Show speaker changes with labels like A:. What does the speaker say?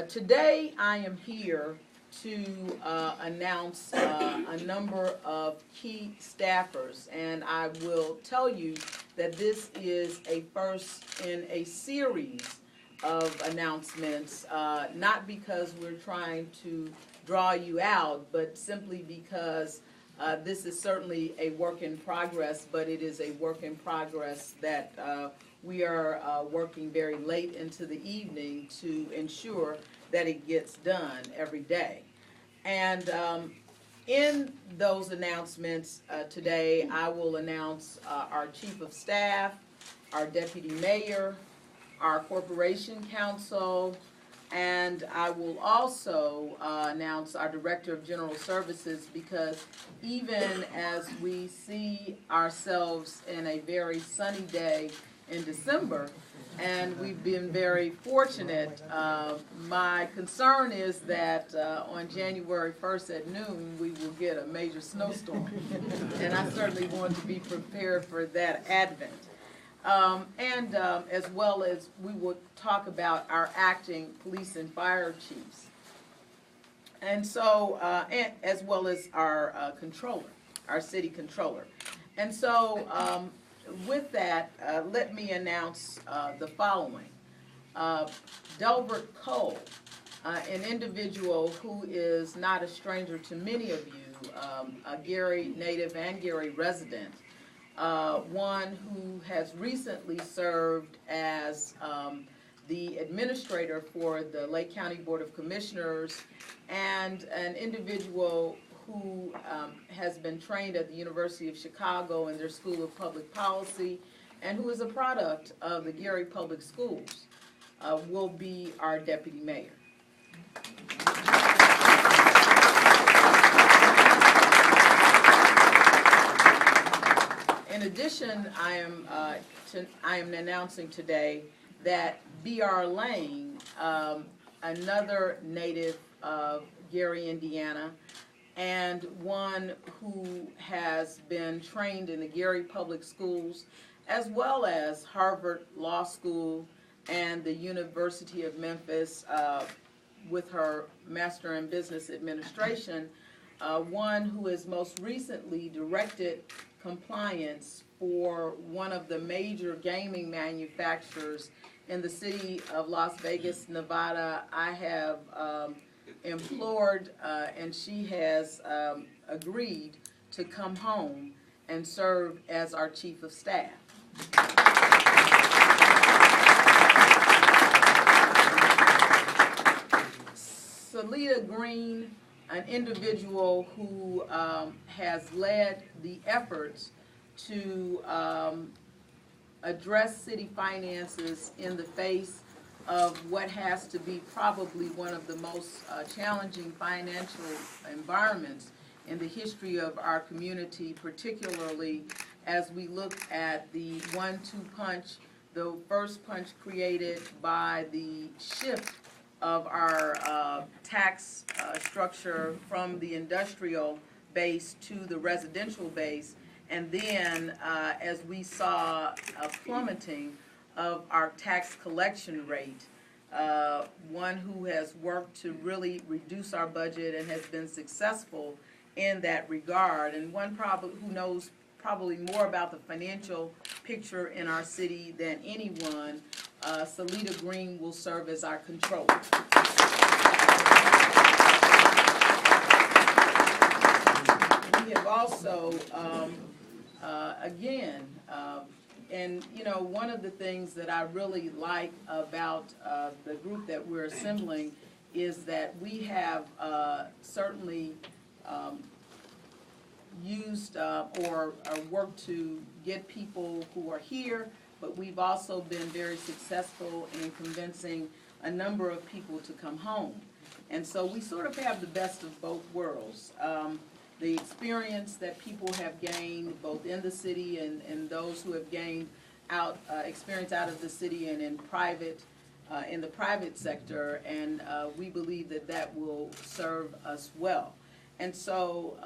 A: Today I am here to announce a number of key staffers, and I will tell you that this is a first in a series of announcements, not because we're trying to draw you out, but simply because this is certainly a work in progress, but it is a work in progress that we are working very late into the evening to ensure that it gets done every day. And in those announcements today, I will announce our Chief of Staff, our Deputy Mayor, our Corporation Counsel, and I will also announce our Director of General Services, because even as we see ourselves in a very sunny day in December, and we've been very fortunate, my concern is that on January 1st at noon we will get a major snowstorm, and I certainly want to be prepared for that advent. As well as we will talk about our acting police and fire chiefs, and so and as well as our controller, our city controller. And so with that, let me announce the following. Delbert Cole, an individual who is not a stranger to many of you, a Gary native and Gary resident, one who has recently served as the administrator for the Lake County Board of Commissioners, and an individual who has been trained at the University of Chicago in their School of Public Policy, and who is a product of the Gary Public Schools, will be our Deputy Mayor. In addition, I am announcing today that B.R. Lane, another native of Gary, Indiana, and one who has been trained in the Gary Public Schools, as well as Harvard Law School and the University of Memphis with her Master in Business Administration, one who has most recently directed compliance for one of the major gaming manufacturers in the city of Las Vegas, Nevada. I have implored, and she has agreed to come home and serve as our Chief of Staff. Salida Green, an individual who has led the efforts to address city finances in the face of what has to be probably one of the most challenging financial environments in the history of our community, particularly as we look at the 1-2 punch, the first punch created by the shift of our tax structure from the industrial base to the residential base, and then as we saw a plummeting of our tax collection rate, one who has worked to really reduce our budget and has been successful in that regard, and one who knows probably more about the financial picture in our city than anyone. Salida Green will serve as our controller. We have also, again, and you know, one of the things that I really like about the group that we're assembling is that we have certainly used or worked to get people who are here, but we've also been very successful in convincing a number of people to come home. And so we sort of have the best of both worlds. The experience that people have gained both in the city and those who have gained experience out of the city and in the private sector, and we believe that that will serve us well. And so,